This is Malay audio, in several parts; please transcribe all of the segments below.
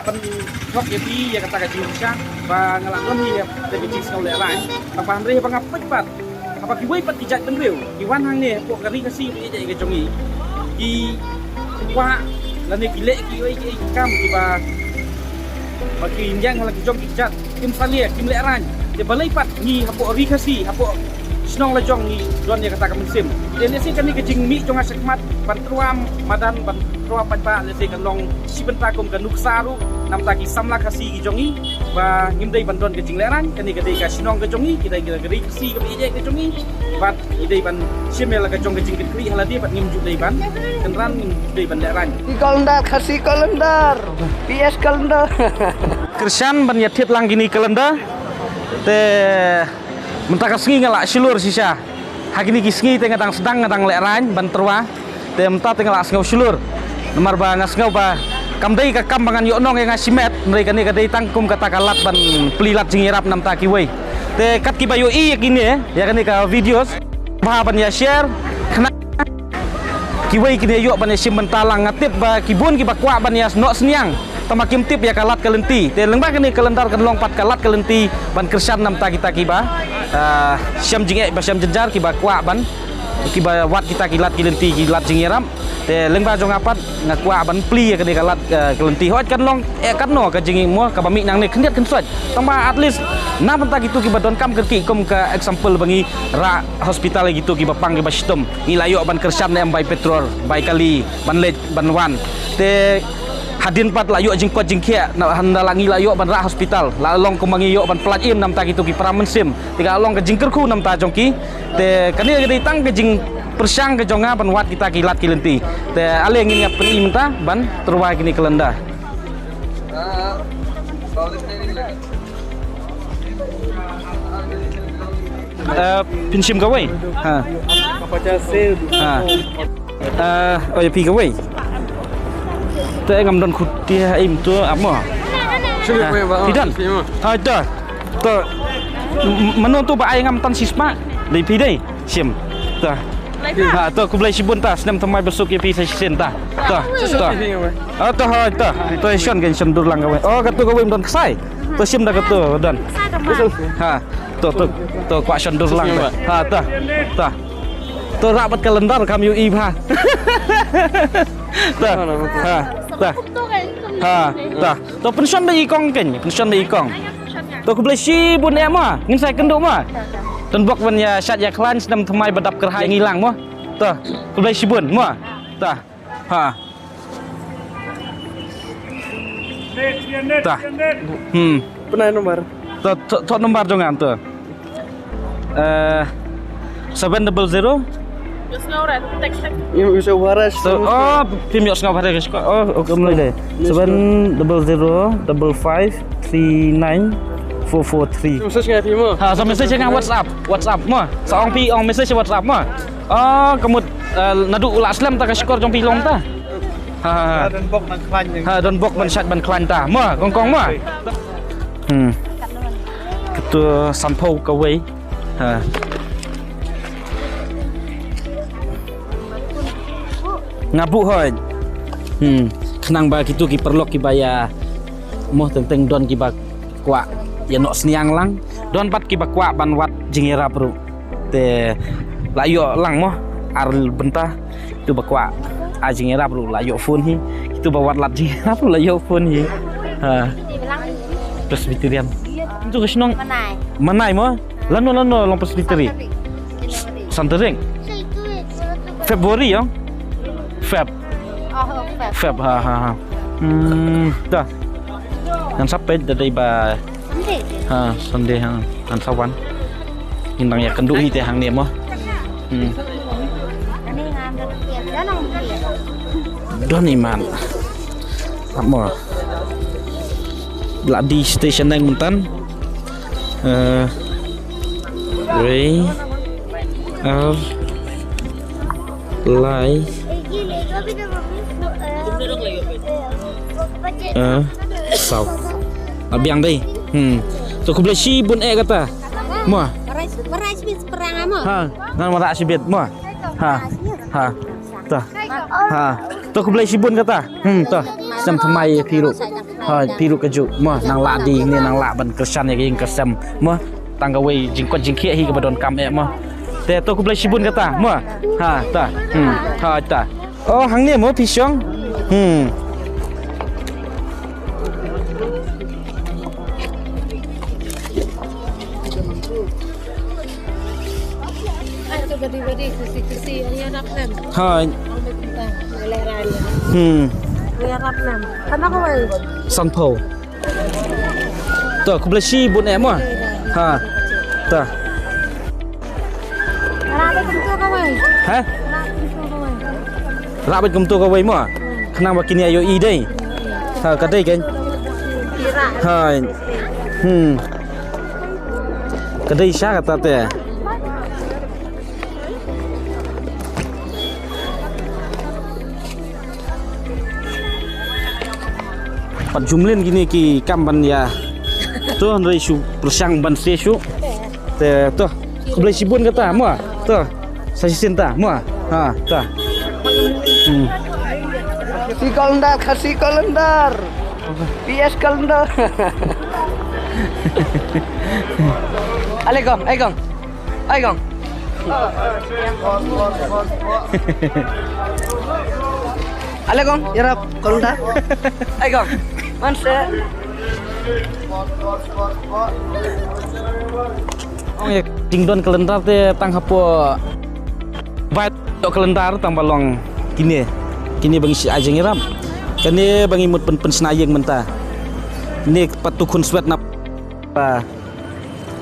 ban thok ye pi ya kata kajing syang ba ngalakon hi ya de kajing snow le lai ba han re ba ngap pat apa ki wei pat ti jat ben reu ki wan hang ne pok kari kasi ye je ke jongi ki wa la ne ki le ki wei ki kam ki ba ki yang la ki jong ki jat kim salia kim le ran de balai pat ni hapo ri kasi hapo Senong lejong ni don dia katakan musim. Dia lesi kan ni kejing mi jong asekmat ban truam madan ban truam pa lesi kan long si bentakum kan nuksaru nam taki samla kasi gijongi ba ngimdai ban don kejing leran kan ni kedai ka senong kejongi kita geri kasi ke ije kejongi bat idai ban simel kejong kejing kri haladi bat ngim judai ban kenran ngim judai ban leran. Di kalendar kasih kalendar. PS kalendar. Krisyan ban yatit lang gini kalendar. Te mentaka sengi ngalak silur sisa hakini kisngi tengah tang sedang ngatang leran banterwa te menta tengah lak sengau silur nomor ba ngasngau ba kamdai ka kambangan yonong yang ngasimet mereka ni kadai tangkum kata kalat ban pelilat jingirap nam taki wei te kat ki bayo i yakini ya kan ka videos ba ban ya share kena ki wei kini yo ban ya sim bentalang ngatip ba kibun ki bakwa ban ya nok seniang tamakim tip ya kalat kalenti te lengba kini kalendar kan long pat kalat kalenti ban kersan nam taki ba syam jingek ba syam jenjar ki ba kwa ban ki ba wat kita kilat kilenti kilat jingeram te lengba jong apat ngakwa ban pli ka de kalat kelenti hot kan long kan no ka jinging mo ka bami nang ne khendiat kan suat tamba at least na panta gitu ki ba don kam ki kom ka example bangi ra hospital gitu ki ba pang ki ba sistem ilayo ban kersan ne bai petrol bai kali ban lej ban wan te hadin pat layo jingkot jingkia na handalangi layo ban ra hospital la long kumangi yo ban plat im nam ta gitu ki pramensim tiga long ke jingkerku nam ta jongki te kani gede tang ke jing persang ke jonga ban wat kita kilat kilenti te ale ngin ngap pen imta ban terwa kini kelenda pinsim kawai ha Apa jase? ha oh ya pi kawai te ngam don khutia im tu apa pidan ha ta to menu tu ba ai ngam tan sisma le pi dai sim ta ha to ku blai sibun ta senam thamai besuk ye pi sen ta ta to ha ta to sion gen sion dur lang gawe oh katu gawe don sai to sim da katu don ha to kwa sion dur lang ha ta to rapat kalendar kam yu i ha ta ha ta to pension bai ikong ken pension bai ikong to ku blai si bun em ma ngin sai kenduk ma ton bok ban ya syat ya klan senam thamai badap kerhai ngilang mo to ku blai si bun mo ta ha ta Pernah nomor? to nomor jongan to 700 Yang bisa waras. oh pim yok ngap hari oh oke mulai deh 700553944 Khusus nggak Bimo? ha so message ngang WhatsApp mo saong pi ong message WhatsApp mo oh kemud nadu ula aslam ta ka skor jong pi long ta ha Dan bok nak klan yang. don bok ban syat ban klan ta mo kongkong mo ketua sampau ka wei ha ngabu hoi kenang ba gitu ki perlok ki baya moh tenteng don ki ba kwa ya nok seniang lang don pat ki ba kwa ban wat jingira bro te layo lang moh ar bentah itu ba kwa a jingira bro layo phone hi itu ba wat lat jingira bro layo phone hi ha presbyterian itu ke senong manai mo lano long presbyteri santering Februari ya Feb ha dah kan sampai dari ba ha Sunday ha kan sawan indang ya kenduk ni teh hang ni mo don iman apa Bladi station nang mentan Ray Lai sao biang dai so ku boleh si bun kata mo Marai sibit perang amo. ha ngan marak sibit mo ha ta ha to ku boleh si bun kata to sam thamai piru Hai piru keju. Mah nang lak di ni nang lak ban kersan ya yang kesam. Mah tanggawe jingkot jingkia hi ke badon kam mah. Te to ku boleh sibun kata. Mah. Ha ta. Ha ta. Oh hang ni mo pisong. Itu beri-beri kusi-kusi ayah rapnan. Hai. Leran. Ayah rapnan. Kenapa kau? Sanpo. Tu ku boleh sibun mah. Ha. Ta. Rapet bentuk kau. Ha? Rapet bentuk kau. Rabit kum tu ka wei mah. Kenang ba kini ayo i dai. Ha ka dai kan. Kira. Hai. Kedai sya kata te. Pat jumlin gini ki kamban ya. Tu ndai shu persang ban se shu. Te tu. Ku boleh sibun kata mua. Tu. Saya sinta mua. Ha, ta. Khasi kalendar. PS kalendar. Ale gong, ai gong. Ai gong. Ale gong, yarap kalendar. Ai gong. Manse. Oh ya, tingdon kalendar te tang hapo. Vai kalendar tang balong kini. Kini bagi si ajeng iram. Kani bagi mut pen senayeng menta. Ni patu kun swet nap.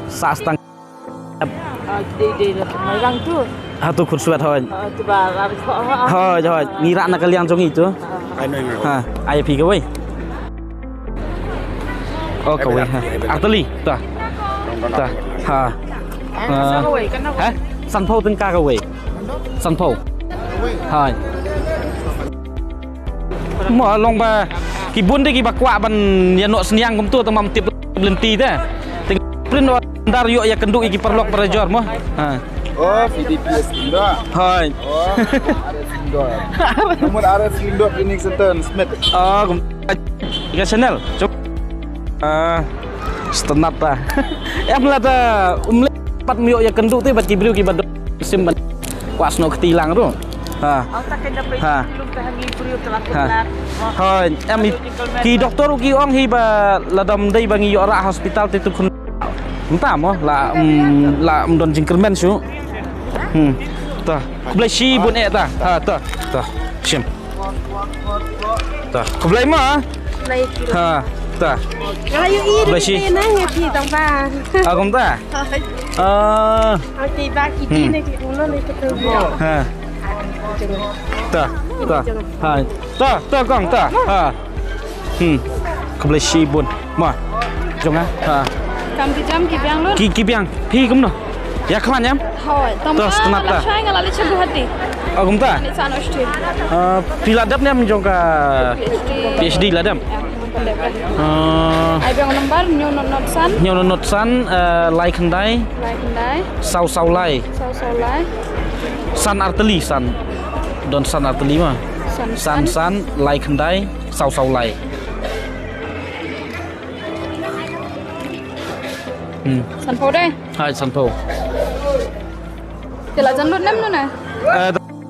Sa stang. Di merang tu. Hatu kun swet hoi. Tu bar habis kok. Hoi hoi, ngira nak kalian jong itu. Ha, ai pi ke wei. Oh ke wei. Arteli, ta. Ta. Ha. Ha? San po teng ka ke wei. San po. Hai. Mo long ba kibun de ki bakwa ban ya no seniang kum tu tamam tip lenti te. Ting prin dar yo ya kenduk iki perlok perajor mo. Ha. Oh, PDPS Indo. Hai. Oh, ada Indo. Namun ada Indo Phoenix Smith. Oh, ikan channel. Coba. Stenat ta. Em là ta pat mio ya kenduk te bat kibriu ki bad sim ban wasno ketilang tu. Ha. Ha. Ha. Hai, em ki doktor ki ong hi ba ladam dai bangi yo ra hospital te tu kun. Entah mo la don jingkermen su. Ta. Ku boleh si bun ta. Ha ta. Ta. Sim. Ta. Ku boleh ma. Ha. Ta. Kalau you Bersih. iri ni ngaji tambah. Agam ta. Okey, bagi ni ulo ni ketemu. Ha. Ta. Ta. Ha. Ta. Ta kong ta. Ha. Ku boleh si bun. Ma. Jom ah. Ha. Kam di jam ki biang lu. Ki biang. Pi kum no. Ya klan yam. Hoi, tambah. Terus kenapa? Lah saya ngalali cebu hati. Agam ta. Ni sana ustil. Piladap ni am jong ka PhD ladam. Ai biang lembar nyu not san. Nyo not san lai khandai Lai kendai. sau lai Sau lai. san arteli san don san arteli mah san lai khandai sau lai. San po deh. Hai san po. Tila jan lut nem nu na.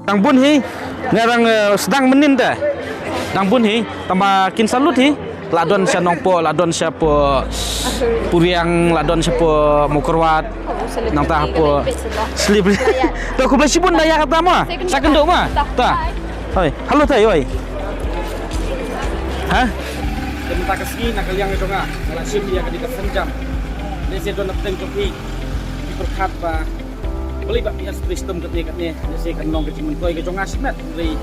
Dang bun hi ngarang sedang menin dah. Dang bun hi tambah kin salut hi. Ladon sia nongpo, ladon sia po puriang, ladon sia po mukerwat. Nang ta po slip. Tu aku boleh sibun daya kata mah. Sa kenduk mah. Ta. Hoi, halo thầy ơi. Hả? Chúng ta kasi nak kaliang itu ngah. Kalau sim dia kadi kesenjam. Dia se don teng topi. Di perkat ba. Beli ba PS system ketika ni. Dia se kan nong kecil mentoi ke jonga simet. Dari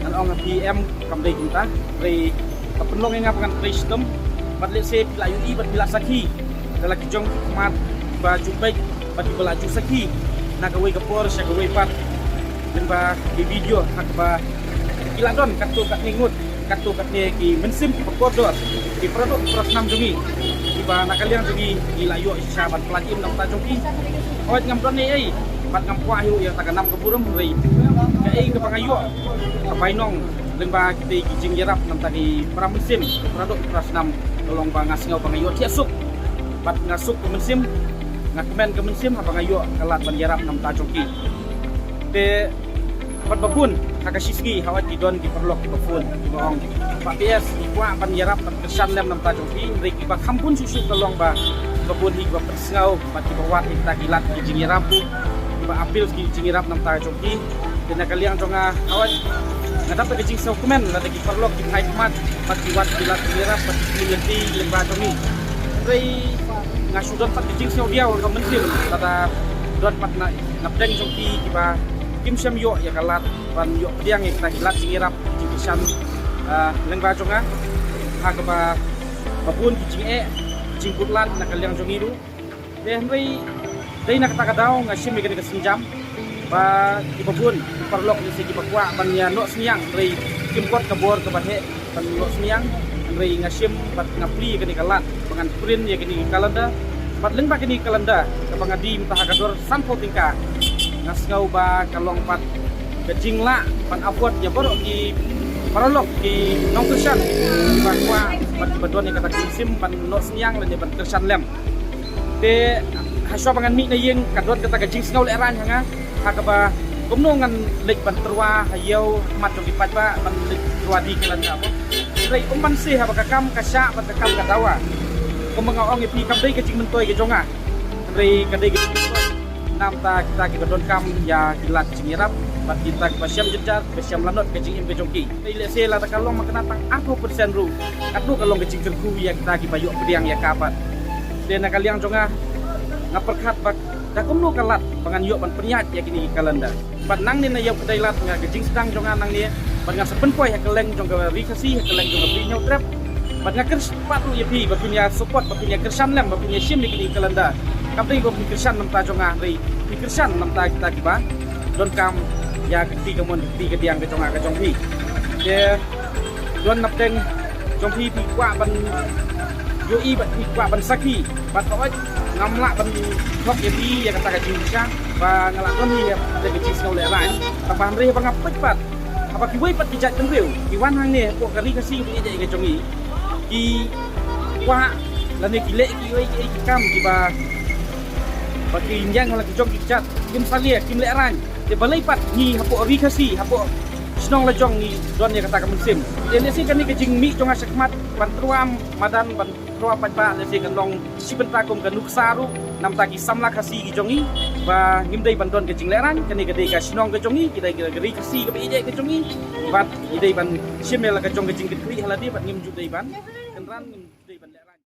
an ong PM kam dei kita. Dari penong yang ngapakan sistem. Bat let se bila UI bat bila saki. Dalam kijong mat ba jumpai bat belaju saki. Nak away ke por sia away pat. Dan ba di video hak ba kiladon katu kat ningut katu kat ni ki mensim ki pekordor ki produk prosnam jungi ki ba nak kalian jungi ki layu sahabat pelajim nam ta jungi oi ngam don ni ai bat ngam kwa yu ya ta kanam ke burum rei ka ai ke pangayu ka painong lengba kita kijing yarap nam tadi pramusim produk prasnam tolong ba ngasngau bangayo tiasuk pat ngasuk ke musim ngakemen ke musim apa ngayo kalat ban yarap nam tajoki te pat babun hakasisgi hawat didon di perlok babun bohong pak PS ikwa ban yarap pat kesan lem nam tajoki riki ba kampun susu tolong ba babun hi ba persngau pat di bawat kita gilat kijing yarap ba apil kijing yarap nam tajoki dan kalian jonga awat ngadap ke jing dokumen la dagi perlok di hai mat pati wat bilat kira pati community lemba kami rei ngasudon pat jing seu dia orang menteri tata dot pat na napdeng jongki kiba kim syam yo ya kalat ban yo diang ik tahilat jingirap jingisan lemba jonga ha keba babun jing jing putlan na kalian jongiru deh rei nak takadau ngasim ke senjam ba ibabun perlok ni segi bakwa ban ya no sniang rei kimkot kabor ke bahe ban no sniang rei ngasim bat ngapli ke ni kalat bangan print ya kini kalenda bat leng ba kini kalenda ke bangadi mtah kador sampo tingka ngasngau ba kalong pat kejing la ban apot ya borok di perlok di nong kersan bakwa bat badon ni kata kisim ban no sniang le ban kersan lem te haswa bangan mi na yeng kadot kata kejing ngau le ran hanga hakaba kumnongan lek ban terwa hayau mat di pajba ban terwa di kelan apa rei umban se ha bakam kasya bakam kadawa kumanga ong ipi kam dei kecing mentoi ke jonga rei kadai ke nam ta kita don kam ya kilat cingirap bat kita pasyam jejar pasyam lanot kecing imbe jongki rei le se la ta kalong makanatang 40% ru atu kalong kecing kerku ya kita ki bayuk pediang ya kapat dena kaliang jonga ngaperkat bak dakum no kalat pangan yok ban penyat ya kini kalenda ban nang ni na yok kedai lat nga gejing sedang jongan nang ni ban nga sepenpoi ha keleng jong ga rikasi ha keleng jong ga pinyau trap ban nga kers patu ya pi ba punya support ba punya kersan lem ba punya sim ni kini kalenda kapri ba punya kersan nam ta jonga rei pi kersan nam ta kita kiba don kam ya keti kamon keti kediang ke jonga ke jongpi de don napteng jongpi pi kwa ban yo i ba pi kwa ban saki bat kawai ngamla ban khok ya bi ya kata kajing sya ba ngalakon ni ya de kecing snow le ran apa hamri ba ngapet pat apa ki wei pat ki jat tengreu ki wan hang ni ko kari kasi bi je ke jongi ki wa la ne ki le ki wei ki kam ki ba ki yang la ki jong ki jat kim salia kim le ran de balai pat ni hapo ri kasi hapo snong la jong ni don ya kata ka musim de ne si kan ni kecing mi jong asakmat ban truam madan ban trua pajba le si kan long si bentakum kan nuksaru nam taki samla kasi ki jongi ba ngimdei bandon ke jingleran kani gede ka sinong ke jongi kita geri kasi ke ije ke jongi bat idei ban simela ke jong ke jing ke kri haladi bat ngim judei ban kenran ngim judei ban leran